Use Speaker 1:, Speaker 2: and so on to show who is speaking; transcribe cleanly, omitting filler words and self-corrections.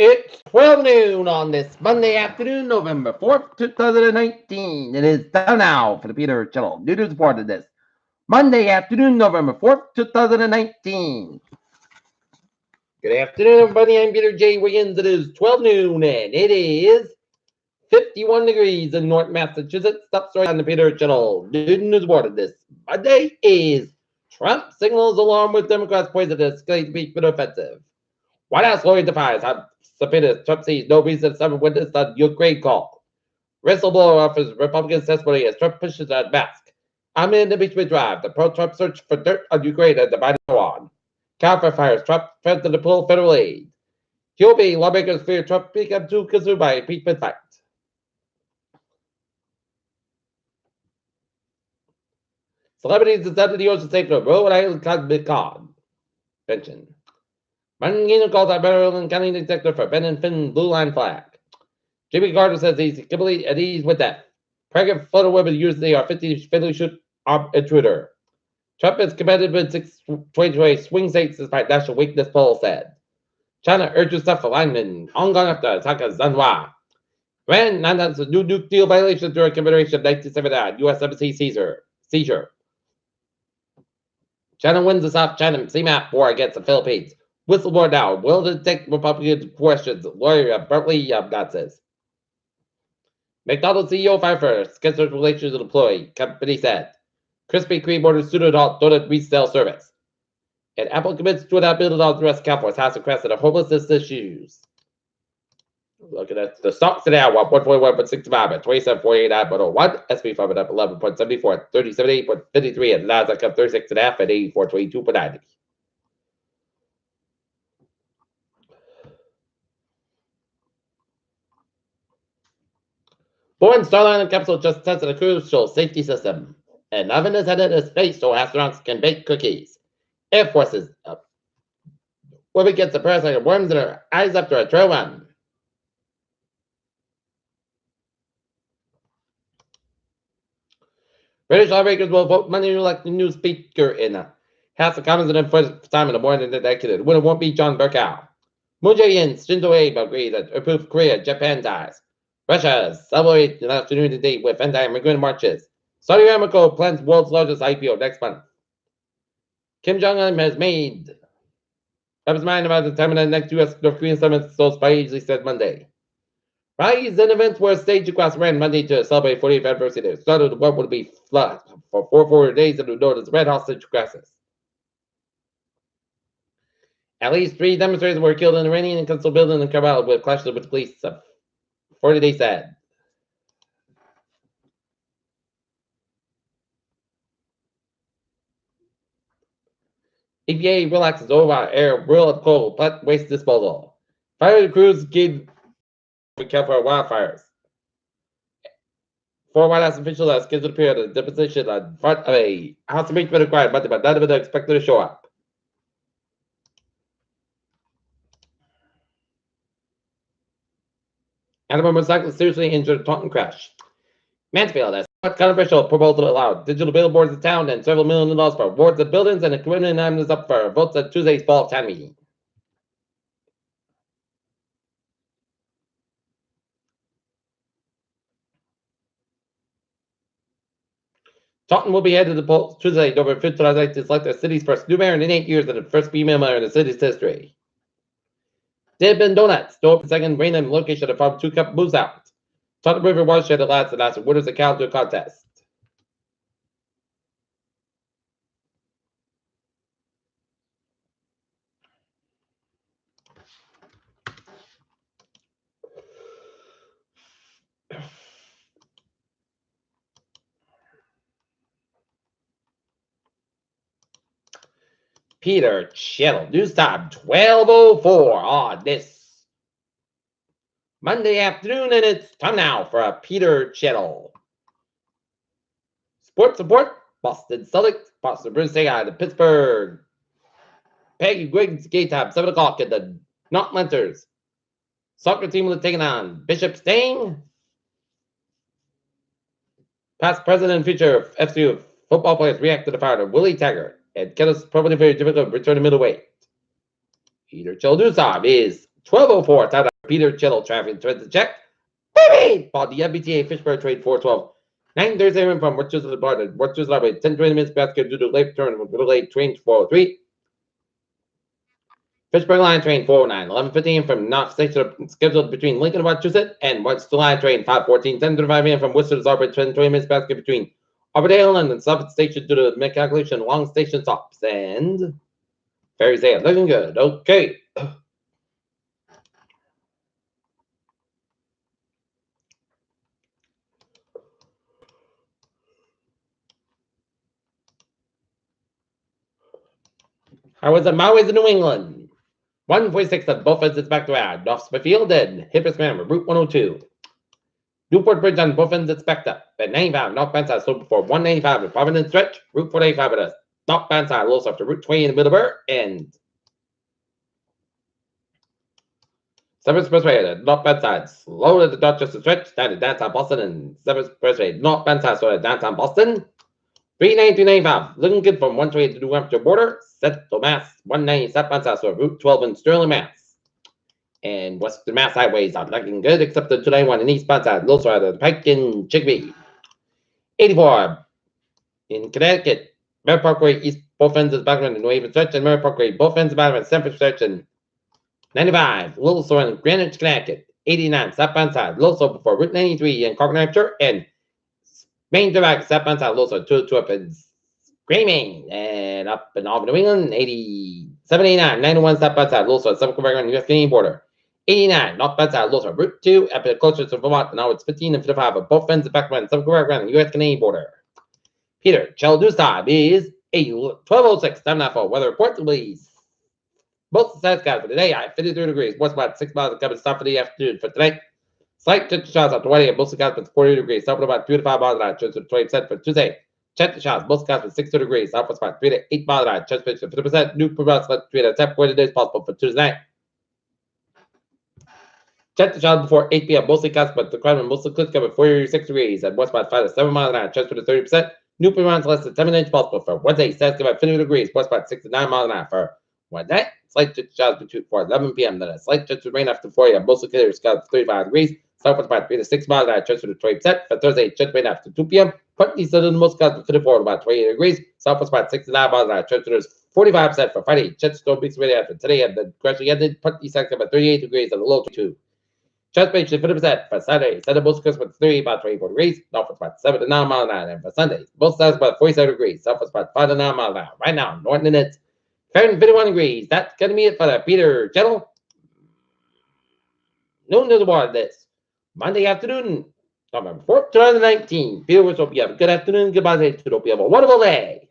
Speaker 1: It's 12 noon on this Monday afternoon, November 4th, 2019. It is time now for the Peter Channel News Report of this Monday afternoon, November 4th, 2019. Good afternoon, everybody. I'm Peter J. Wiggins. It is 12 noon, and it is 51 degrees in North Massachusetts. Stop story on the Peter Channel News Report of this Monday is Trump signals alarm with Democrats poison to escalate the week for the offensive. White House lawyer defies how subpoenas. Trump sees no reason to summon witness on Ukraine call. Whistleblower offers Republican testimony as Trump pushes on mask. I'm in the impeachment drive. The pro-Trump search for dirt on Ukraine and the Biden on. California fires. Trump threatens to pull federal aid. QB lawmakers fear Trump become too consumed by impeachment fight. Celebrities descended the ocean safe to Rhode Island Convention. Mangino calls out Maryland County Executive for Ben and Finn Blue Line flag. Jimmy Carter says he's completely at ease with that. Pregnant photo women usually are 50 fatally shoot intruder. Trump is competitive in 620 swing states despite national weakness, poll said. China urges tough alignment. Hong Kong after attack on Zanhua. Iran announced a new nuke deal violation during commemoration of 1979 U.S. Embassy seizure. China wins the South China CMAP war against the Philippines. Whistleblower now. Will to take Republican questions. Lawyer Berkeley Yamgat says. McDonald's CEO fired for scheduled relations with employee. Company said. Krispy Kreme orders student donut resale service. And Apple commits $2.5 billion to rest California's House of Crest and homelessness issues. Looking at the stocks today, 141.65 at 27.48 SP 5 up 11.74 at 37.8.53 and Nasdaq up 36.5 at 84.22.90. Boeing Starliner capsule just tested a crucial safety system. An oven is headed to space so astronauts can bake cookies. Air Forces up. Woman gets a parasite of worms in her eyes after a trail run. British lawmakers will vote Monday to elect a new speaker in the House of Commons in the first time in the morning in the decade. The winner won't be John Bercow. Moon Jae-in, Shinzo Abe agree that approved Korea, Japan ties. Russia celebrates an afternoon today with anti-immigrant marches. Saudi Aramco plans world's largest IPO next month. Kim Jong-un has made up his mind about the time of the next U.S. North Korean summit, so Spy said Monday. Rallies and events were staged across Iran Monday to celebrate 40th anniversary. It started what would be flat for 4 days and known as Red Hostage crisis. At least 3 demonstrators were killed in the Iranian Council building in Kabul with clashes with police. 40 days said. EPA relaxes over air world coal plant waste disposal. Fire crews gave California wildfires. 4 White House officials are scheduled to appear at a deposition on front of a House impeachment required Monday, but none of them are expected to show up. Animal motorcyclist seriously injured Taunton crash. Mansfield has controversial proposal to allow digital billboards in town and several $1 million for awards of buildings, and the community is up for votes at Tuesday's fall town meeting. Taunton will be headed to the polls Tuesday, November 5th, to select the city's first new mayor in 8 years and the first female mayor in the city's history. Dippin' Donuts, the second random location of Farm 2 Cup moves out. Taunton River watershed at last announced the winners of calendar contest. Peter Channel News Time 12:04 on this Monday afternoon, and it's time now for a Peter Channel Sports Report. Boston Celtics, Boston Bruins take on the Pittsburgh Peggy Wiggins game time 7 o'clock at the Not Lenters. Soccer team will be taking on Bishop Stain. Past, present, and future FCU football players react to the fire of Willie Taggart. And Kenneth's probably very difficult return to middleweight. Peter Channel News Time is 12:04. Time out. Peter Chittle traffic to the check. Baby! Bought the MBTA Fishburne trade 412. 9:37 from Worcester to the border. Worcester's Library. 10-20 minutes basket due to late turn with late train 403. Fishburne Line train 409. 11:15 from Knox Station scheduled between Lincoln, Wachusett and Worcester Line train 514. 10:35 a.m. from Worcester to Arbor. 10-20 minutes basket between Arbordale and Suffolk Station due to miscalculation. Long station stops. And ferries there. Looking good. Okay. How was the Maui's in New England? 146 of both ends is back to add. Off Smithfield and Hippers Grammar, Route 102. Newport Bridge on both ends is backed up. At 95, northbound side sold before 195 at Providence Stretch. Route 485 at us. Northbound side, low after Route 20 in Middleburg. And 7th Expressway at northbound side. Slow at the Dorchester Stretch. Down to downtown Boston and 7th Expressway northbound side, so at downtown Boston. 392.95. Looking good from 128 to New Hampshire border. Central Mass. 190 southbound south, so Route 12 in Sterling, Mass. And Western Mass highways are looking good, except the 291 in eastbound side. Little side of the Pike in Chicopee. 84 in Connecticut. Mary Parkway east both ends is back on the New Haven Stretch, and Mary Parkway both ends back on Sanford Stretch. And 95 Little Store in Greenwich, Connecticut. 89 southbound side. Little Store before Route 93 in Cork, New Hampshire. And Main Direct, southbound side, Little Store 2 up in Screaming, and up in Albany, New England, 87, 89, 91 southbound side, Little Store, 7 Quebec on the US Canadian border. 89, northbound side, Little Store, Route 2, up closer to Vermont, now it's 15 and 55, but both ends of back on 7 Quebec on the US Canadian border. Peter, Chell news time is 12:06, time now for weather report, please. Both sides got for today, 53 degrees, west about 6 miles coming stop for the afternoon for today. Slight temperature shots up to 20, most skies with 40 degrees, south about 3 to 5 miles an hour, to 20% for Tuesday. Check the shots, most skies with 60 degrees, southwest about 3 to 8 miles an hour, chance pitch 50%, new pronounced 3 to 10 days possible for Tuesday night. Check the shots before 8 p.m., mostly skies, but the crowd mostly clear cover 46 degrees, and west about 5 to 7 miles an hour, chance pitch 30%, new pronounced less than 7 inches possible for Wednesday, skies about 50 degrees, west about 6 to 9 miles an hour for Wednesday. Slight chance shots between 4 11 p.m. Then a slight chance of rain after 4 a.m. Mostly clear skies 35 degrees. Southwest about 3 to 6 miles an hour, chance for the 20%. For Thursday, chance rain after 2 p.m. Partly southern most skies for 54 about 28 degrees. Southwest about 6 to 9 miles an hour, chance for 45% for Friday. Chance storm mix ready after today and the gradually ended. Partly second about 38 degrees and a low 2. Chance range 50% for Saturday. Sunday most skies about 3 about 24 degrees. Northwest about 7 to 9 miles an hour. And for Sunday, both sides about 47 degrees. Southwest about 5 to 9 miles an hour. Right now, north and it's 51 degrees. That's going to be it for the Peter Channel. Noon to the water this Monday afternoon, November 4th, 2019. Peter, hope you have a good afternoon. Goodbye. Hope you have a wonderful day.